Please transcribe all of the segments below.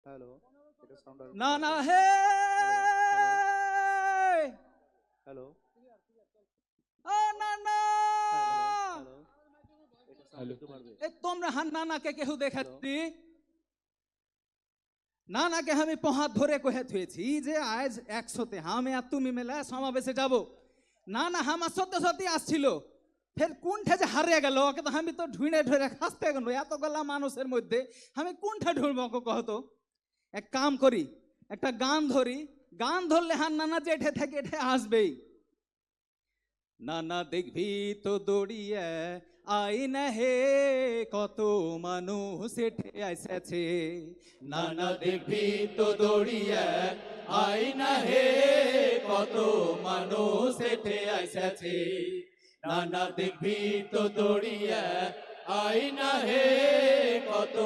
Hello, এটা sound আর না না হে হ্যালো, ও না না হ্যালো, এটা সাউন্ড একটু বাড়বে। এ তোমরা হান নানাকে কেউ দেখাচ্ছি নানাকে আমি পহাত ধরে কহে থুয়েছি যে আজ 100তে আমি আর তুমি মেলা সমাবেশে যাব না না আমার সত্যি সত্যি আসছিল ফের কোনটা যে হারিয়ে গেল ওকে তো আমি তো ঢুঁড়ে ঢুঁড়ে খাসতে গেল এতগুলা মানুষের মধ্যে আমি কোনটা ঢুঁড়বো ওকে কহতো এক কাম করি একটা গান ধরি গান ধরলে হান নানা জেঠে থেকে এঠে আসবেই নানা দেখবি তো দৌড়িয়ে আই না হে কত মানুষ এঠে এসেছে নানা দেখবি তো দৌড়িয়ে আই না হে কত মানুষ এঠে এসেছে নানা দেখবি তো দৌড়িয়ে আই না হে কত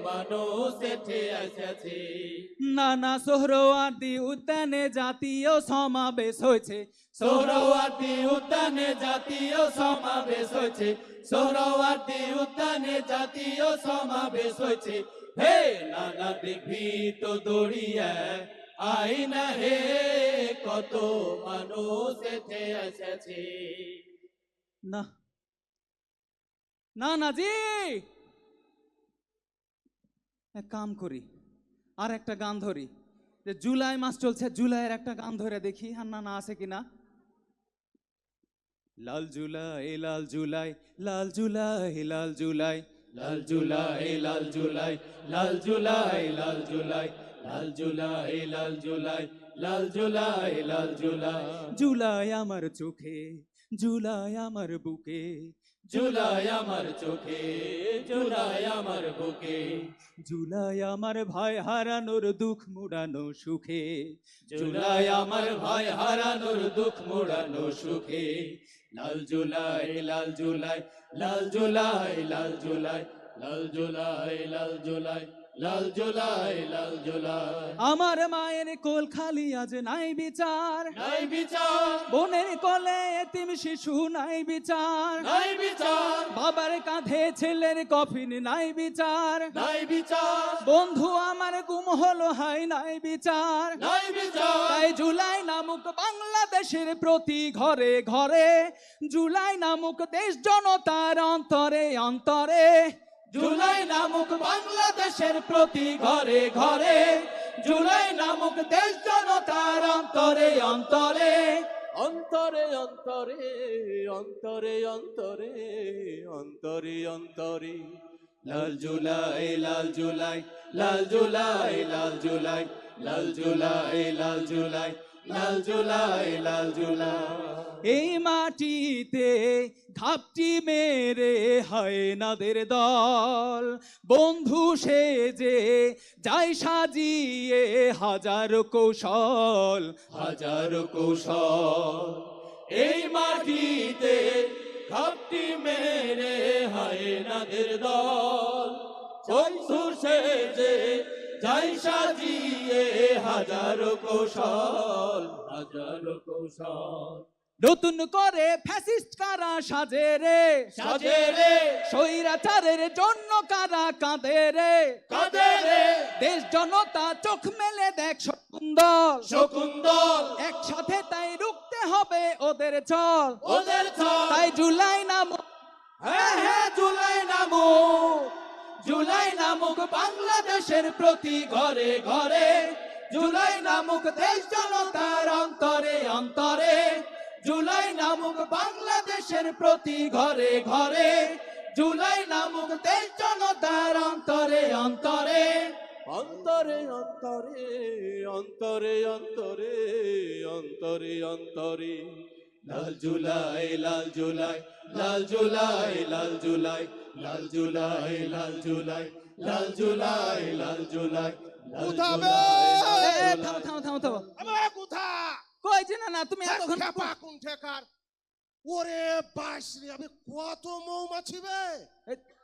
মানুষ এঠে এসেছে নানা সোহরাওয়ার্দী উদ্যানে জাতীয় সমাবেশ হয়েছে সোহরাওয়ার্দী উদ্যানে জাতীয় সমাবেশ হয়েছে সোহরাওয়ার্দী উদ্যানে জাতীয় সমাবেশ হয়েছে হে নানা দেখবি তো দৌড়িয়ে আই না হে কত মানুষ এঠে এসেছে না না না জি এক কাম করি আর একটা গান ধরি যে জুলাই মাস চলছে জুলাইয়ের একটা গান ধরে দেখি আর না আছে কিনা লাল জুলাই লাল জুলাই লাল জুলাই লাল জুলাই লাল জুলাই লাল জুলাই লাল জুলাই লাল জুলাই লাল জুলাই লাল জুলাই লাল জুলাই লাল জুলাই জুলাই আমার চোখে জুলাই আমার বুকে জুলাই আমার চোখে জুলাই আমার বুকে জুলাই আমার ভাই হারানোর দুঃখ মুড়ানো সুখে জুলাই আমার ভাই হারানোর দুঃখ মুড়ানো সুখে লাল জুলাই লাল জুলাই লাল জুলাই লাল জুলাই লাল জুলাই লাল জুলাই লাল জুলাই লাল জুলাই আমার মায়ের কোল খালি আজ নাই বিচার নাই বিচার বোনের কোলে এতিম শিশু নাই বিচার নাই বিচার বাবার কাঁধে ছেলের কফিন নাই বিচার নাই বিচার বন্ধু আমার গুম হলো হাই নাই বিচার নাই বিচার তাই জুলাই নামক বাংলাদেশের প্রতি ঘরে ঘরে জুলাই নামক দেশ জনতার অন্তরে অন্তরে জুলাই নামক বাংলাদেশের প্রতি ঘরে ঘরে জুলাই নামক দেশ জনতার অন্তরে অন্তরে অন্তরে অন্তরে অন্তরে অন্তরে অন্তরে অন্তরে লাল জুলাই লাল জুলাই লাল জুলাই লাল জুলাই লাল জুলাই লাল জুলাই লাল জুলাই লাল জুলাই এই মাটিতে ঘাপটি মেরে হয় নাদের দল বন্ধু সেজে যাই সাজিয়ে হাজার কৌশল হাজার কৌশল এই মাটিতে ঘাপটি মেরে হয় নাদের দল বন্ধু সেজে যাই সাজিয়ে হাজার কৌশল হাজার কৌশল নতুন করে ফ্যাসিস্ট কারা সাজে রে স্বৈরাচারের জন্য কারা কাঁদে রে দেশ জনতা চোখ মেলে দেখ শকুন্দল একসাথে তাই রুখতে হবে ওদের চল তাই জুলাই নামক হ্যাঁ জুলাই নামক জুলাই নামক বাংলাদেশের প্রতি ঘরে ঘরে জুলাই নামক দেশ জনতার অন্তরে অন্তরে জুলাই নামক বাংলাদেশের প্রতি ঘরে ঘরে জুলাই নামক দেশ জনতার অন্তরে অন্তরে অন্তরে অন্তরে অন্তরে অন্তরে অন্তরে অন্তরে লাল জুলাই লাল জুলাই লাল জুলাই লাল জুলাই লাল জুলাই লাল জুলাই লাল জুলাই লাল জুলাই তুমি ওরে বাসরে আমি কত মৌমাছি বে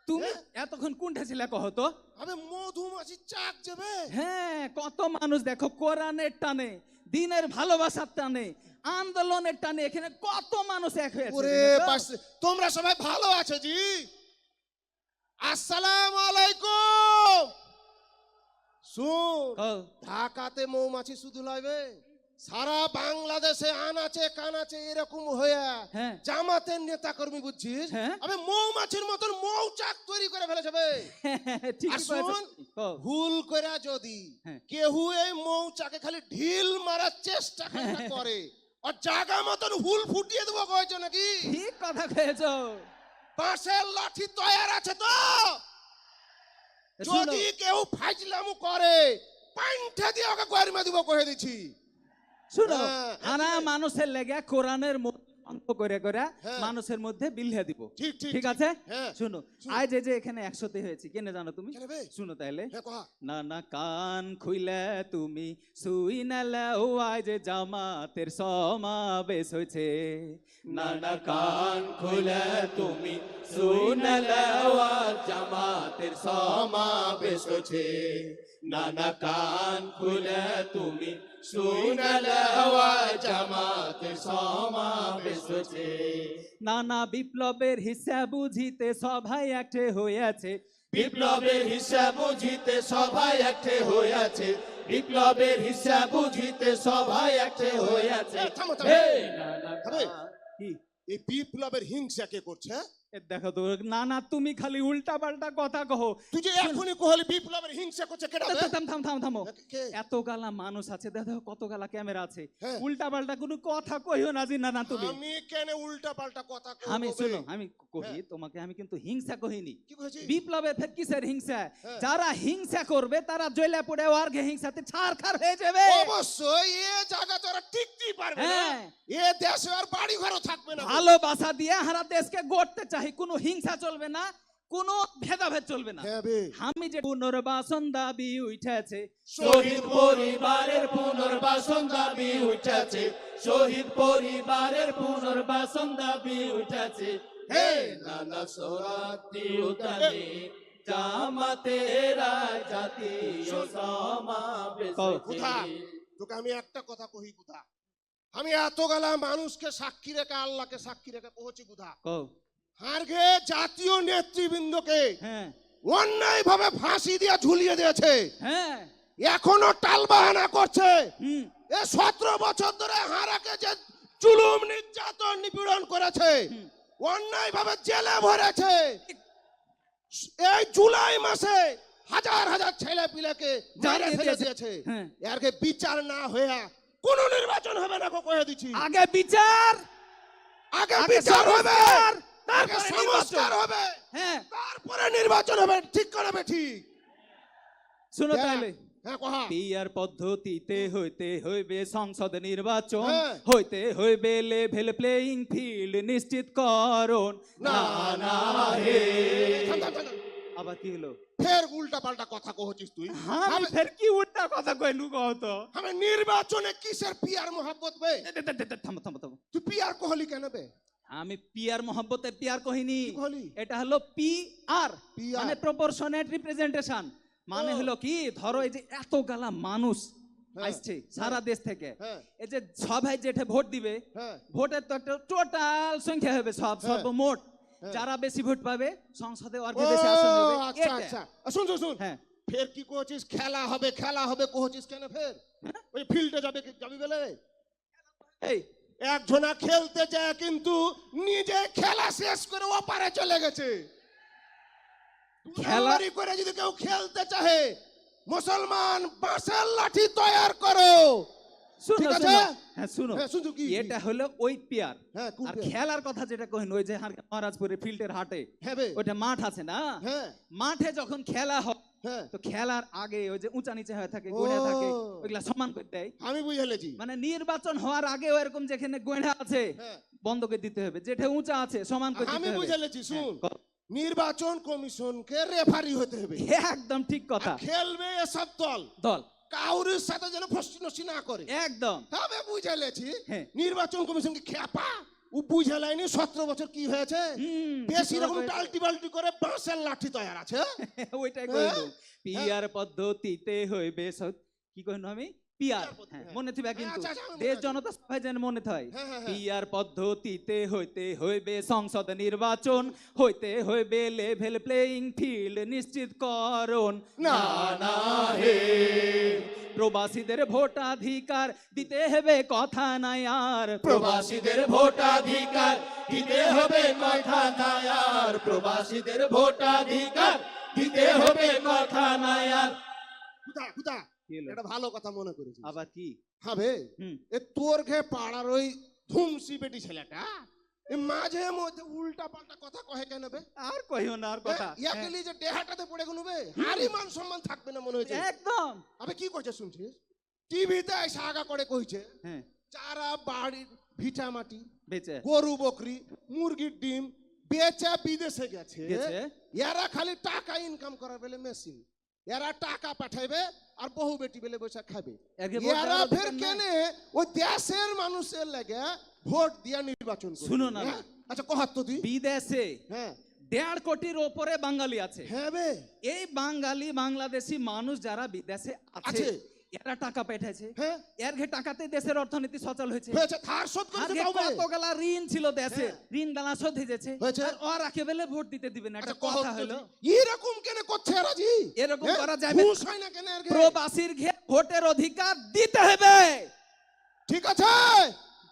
তুমি এতক্ষণ কোনটা ছিল কহতো আমি মধুমাছি চাক যাবে হ্যাঁ কত মানুষ দেখো কোরআনের টানে দিনের ভালোবাসার টানে আন্দোলনের টানে এখানে কত মানুষ এক হয়েছে ওরে বাসরে তোমরা সবাই ভালো আছো জি আসসালামু আলাইকুম শুন, কও। ঢাকাতে মৌমাছি শুধু লয়বে, সারা বাংলাদেশে আনাচে কানাচে এরকম হয়ে হ্যাঁ। জামাতের নেতা কর্মী বুঝছিস, হ্যাঁ। আমি মৌমাছির মতন মৌচাক তৈরি করে ফেলে যাবে। ঠিক আর শোন, ভুল করে যদি হ্যাঁ। কেউ এই মৌচাকে খালি ঢিল মারার চেষ্টা করে আর জায়গা মতন হুল ফুটিয়ে দেবো কয়েছো নাকি? ঠিক কথা কয়েছো। বাঁশের লাঠি তৈরি আছে তো, শুনো, যদি কেউ ফাইজলামু করে পাইন্ঠা দিয়ে ওকে গরমে দিব কয়ে দিচ্ছি। শুনো, হ্যাঁ, আনা মানুষের লেগে কোরআনের অঙ্ক করে করে হ্যাঁ। মানুষের মধ্যে বিলহে দিব। ঠিক ঠিক ঠিক আছে? হ্যাঁ। শুনো, আজ এই যে এখানে 100তে হয়েছি, কেন জানো তুমি? কেন বে? শুনো তাইলে, হ্যাঁ, কহা। না না কান খুইলে তুমি শুই নালে ও আজ জামাতের সমাবেশ হয়েছে। না না কান খুইলে তুমি শুই নালে ও আজ জামাতের সমাবেশ হয়েছে। না না কান খুইলে তুমি শুই নালে ও আজ জামাতের সমাবেশ হয়েছে। নানা বিপ্লবের হিসাব বুঝিতে সবাই একটে হয়েছে। বিপ্লবের হিসাব বুঝিতে সবাই একটে হয়েছে, বিপ্লবের হিসাব বুঝিতে সবাই একটে হয়েছে। থামো, থামো। হে হবে? কি এই বিপ্লবের হিংসা কে করছে? এ দেখো তো, না না তুমি খালি উল্টা পাল্টা কথা কহো। তুই যে এখনই কহলি বিপ্লবের হিংসা করছে কেডা বে? থামো। কে? এত গালা মানুষ আছে, দেখো কত গালা ক্যামেরা আছে, হ্যাঁ। উল্টা পাল্টা কোনো কথা কইও না জি। না না তুমি, আমি কেন উল্টা পাল্টা কথা কইব? আমি বে? শুনো, আমি কহি হ্যাঁ। তোমাকে, আমি কিন্তু হিংসা কহিনি। কি কইছিস? বিপ্লবের ফের কিসের হিংসা? হ্যাঁ। যারা হিংসা করবে তারা জ্বলে পড়ে ওয়ার্গে হিংসাতে ছারখার হয়ে যাবে। অবশ্যই এ জায়গা তো আর টিকতেই পারবে না। হ্যাঁ। এ দেশে আর বাড়ি ঘরও থাকবে না। ভালোবাসা দিয়ে হারা দেশকে গড়তে চাই, কোনো হিংসা চলবে না, কোনো ভেদাভেদ চলবে না। হ্যাঁ বে। আমি যে পুনর্বাসন দাবি উঠেছে, শহীদ পরিবারের পুনর্বাসন দাবি উঠেছে, শহীদ পরিবারের পুনর্বাসন দাবি উঠেছে। হে নানা সোরাতি উতানি জামাতেরা জাতীয় সমাবেশ কোথা? হয়েছে। তোকে আমি একটা কথা কহি কোথা, আমি এত গালা মানুষকে সাক্ষী রেখে আল্লাহকে সাক্ষী রেখে পৌঁছি কোথা, কও। হারগে জাতীয় নেতৃবৃন্দকে হ্যাঁ অন্যায় ভাবে ফাঁসি দিয়ে ঝুলিয়ে দিয়েছে, হ্যাঁ এখনো টালবাহানা করছে। হুম এ 17 বছর ধরে হারাকে যে জুলুম নির্যাতন নিপীড়ন করেছে, হুম। অন্যায় ভাবে জেলে ভরেছে, এই জুলাই মাসে হাজার হাজার ছেলে পিলেকে মেরে জ্বালিয়ে ফেলে দিয়েছে। দিয়েছে। হ্যাঁ। এরকে বিচার না হয়ে কোন নির্বাচন হবে না কয়ে দিচ্ছি। আগে বিচার, আগে আগে বিচার হবে, সংস্কার, আগে তারপরে সংস্কার নির্বাচন। হবে, হ্যাঁ তারপরে নির্বাচন হবে। ঠিক করবে ঠিক। শুনো তাহলে, হ্যাঁ কহা। পিয়ার পদ্ধতিতে হইতে হইবে সংসদ নির্বাচন, হ্যাঁ। হইতে হইবে লেভেল প্লেইং ফিল্ড নিশ্চিত করণ। না না হে। থাম, থাম, থাম, থাম। আবার কি হলো? ফের উল্টা পাল্টা কথা কহছিস তুই। আমি ফের কি উল্টা কথা কইলু কও তো? আমি নির্বাচনে কিসের পিয়ার মোহাব্বত বে? থামো থামো থামো, তুই পিয়ার কহলি কেন বে? আমি পিয়ার মোহাম্মতে পিয়ার কহিনি, কি কহলি? এটা হলো পিআর, PR মানে প্রপোর্শনেট রিপ্রেজেন্টেশন। মানে ও। হলো কি, ধরো এই যে এত গালা মানুষ হ্যাঁ, আসছে সারা দেশ থেকে, হ্যাঁ, এই যে সবাই যেটা ভোট দিবে, হ্যাঁ, ভোটের তো একটা টোটাল সংখ্যা হবে, সব হ্যাঁ। সর্বমোট হ্যাঁ। যারা বেশি ভোট পাবে সংসদে ও, অর্ধে বেশি আসন হবে। আচ্ছা এটা। আচ্ছা, শুন শুন শুন, হ্যাঁ ফের কি কহছিস খেলা হবে খেলা হবে কহছিস কেন ফের? ওই ফিল্ডে যাবি বলে এই একজনা খেলতে যায় কিন্তু নিজে খেলা শেষ করে ওপারে চলে গেছে। খেলা- খেলা করে যদি কেউ খেলতে চাহে, মুসলমান বাঁশের লাঠি তৈরি করো। শুনো ঠিক আছে? শুনো, হ্যাঁ শুনো, হ্যাঁ শুনছো কি? এটা হলো ওই পিয়ার। হ্যাঁ আর কুপে। খেলার কথা যেটা কহিন, ওই যে মহারাজপুরে ফিল্ডের হাটে হ্যাঁ বে। ওইটা মাঠ আছে না, হ্যাঁ মাঠে যখন খেলা হয় হ্যাঁ, তো খেলার আগে ওই যে উঁচা নিচে হয়ে থাকে, ও। গোড়া থাকে, ওইগুলা সমান করে দেয়। আমি বুঝে লেছি। মানে নির্বাচন হওয়ার আগে এরকম যেখানে গোড়া আছে হ্যাঁ, বন্ধ করে দিতে হবে, যেটা উঁচা আছে সমান করে আমি দিতে বুঝে হবে। লেছি। শুন, হ্যাঁ, কও। নির্বাচন কমিশনকে রেফারি হতে হবে। একদম ঠিক কথা। আর খেলবে এসব দল, দল কাউরির সাথে যেন ফষ্টি নষ্টি না করে। একদম। আমি বুঝে লেছি। হ্যাঁ। নির্বাচন কমিশনকে খেপা ও বুঝে লাইনি 17 বছর কি হয়েছে। হুম, বেশি ঠিক রকম কথা টাল্টি বাল্টি করে বাঁশের লাঠি তৈরি আছে। ওইটাই হ্যাঁ? কইলো, পিয়ার পদ্ধতিতে হইবে কি কইনো আমি, পিয়ার, পিয়ার পদ্ধতি, হ্যাঁ, হ্যাঁ। মনে থাকবে কিন্তু আচ্ছা, আচ্ছা, আমি মনে দেশ আছে। জনতা সভায় যেন মনে থাকে। হ্যাঁ, হ্যাঁ, হ্যাঁ। পিয়ার পদ্ধতিতে হইতে হইবে সংসদ নির্বাচন, হইতে হইবে লেভেল প্লেইং ফিল্ড নিশ্চিতকরণ। না না হে প্রবাসীদের ভোটাধিকার দিতে হবে কথা নাই আর। প্রবাসীদের ভোটাধিকার দিতে হবে কথা নাই আর, প্রবাসীদের ভোটাধিকার দিতে হবে কথা নাই আর। খুদা খুদা কি হলো? এটা ভালো কথা মনে করেছিস। আবার কি? হ্যাঁ বে, হুম। এ তোর ঘে পাড়ার ওই ধুমসি বেটি ছেলেটা এ মাঝে মধ্যে উল্টা পাল্টা কথা কহে কেন বে? আর কইও না আর কথা। ইয়াকে লিয়ে যে দেহাটাতে পড়ে গেল বে, হারি মান সম্মান থাকবে না মনে হচ্ছে। একদম, আবে কি কইছে শুনছিস? টিভিতে এসে আগা করে কইছে হ্যাঁ, যারা বাড়ির ভিটা মাটি, বেঁচে গরু বকরি, মুরগির ডিম বেচে বিদেশে গেছে, গেছে। এরা খালি টাকা ইনকাম করার বেলে মেশিন, এরা টাকা পাঠাইবে আর বহু বেটি বেলে বসে খাবে। একে ভোট এরা দেওয়ার ফের অধিকার নাই। কেনে ওই দেশের মানুষের লাগে ভোট দিয়া নির্বাচন করবে। শুনো না, হ্যাঁ? আচ্ছা কহাত তো তুই। বিদেশে হ্যাঁ 1.5 কোটির ওপরে বাঙালি আছে। হ্যাঁ বে, এই বাঙালি বাংলাদেশি মানুষ যারা বিদেশে আছে, আছে। এরা টাকা পাঠাইছে, হ্যাঁ এর ঘে টাকাতে দেশের অর্থনীতি সচল হয়েছে। হয়েছে, থার শোধ আর করেছে ঘে তাও বে। কতগুলা ঋণ ছিল দেশে, হ্যাঁ। ঋণ গালা শোধ হয়েছে, হয়েছে। আর ওরা কেবলে ভোট দিতে দিবে না। একটা আচ্ছা কহাত কথা তো হলো, তুই। এরকম কেন করছে এরা জি? এরকম হ্যাঁ? করা যাবে না। ঘুষ হয় না কেন এর ঘে? প্রবাসীর ঘে ভোটের অধিকার দিতে হবে। ঠিক আছে,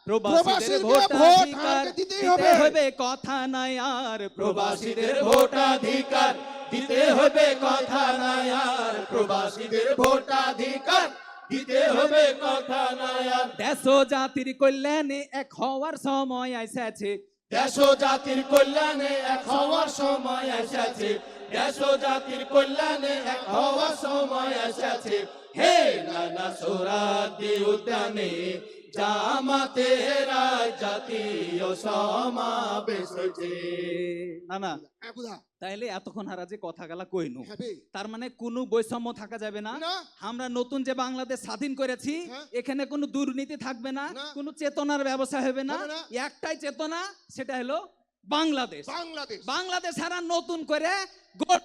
প্রবাসীদের প্রবাসীর ভোট ভোট অধিকার আগে দিতেই দিতে হবে। হবে কথা নাই আর। প্রবাসীদের ভোটাধিকার দিতে হবে কথা নাই আর, প্রবাসীদের ভোটাধিকার দিতে হবে কথা নাই আর। দেশ ও জাতির কল্যাণে এক হওয়ার সময় এসেছে। দেশ ও জাতির কল্যাণে এক হওয়ার সময় এসেছে, দেশ ও জাতির কল্যাণে এক হওয়ার সময় এসেছে। হে নানা সোহরাওয়ার্দী উদ্যানে জামাতেরা জাতীয় সমাবেশ হয়েছে। না না, হ্যাঁ, বুঝা। তাইলে এতক্ষণ হারা যে কথা গেলা কইনু, হ্যাঁ বে। তার মানে কোনো বৈষম্য থাকা যাবে না। না। আমরা নতুন যে বাংলাদেশ স্বাধীন করেছি, হ্যাঁ। এখানে কোনো দুর্নীতি থাকবে না, না। কোনো চেতনার ব্যবসা হবে না। হবে না। একটাই চেতনা, সেটা হলো বাংলাদেশ। বাংলাদেশ। বাংলাদেশ হারা নতুন করে গড়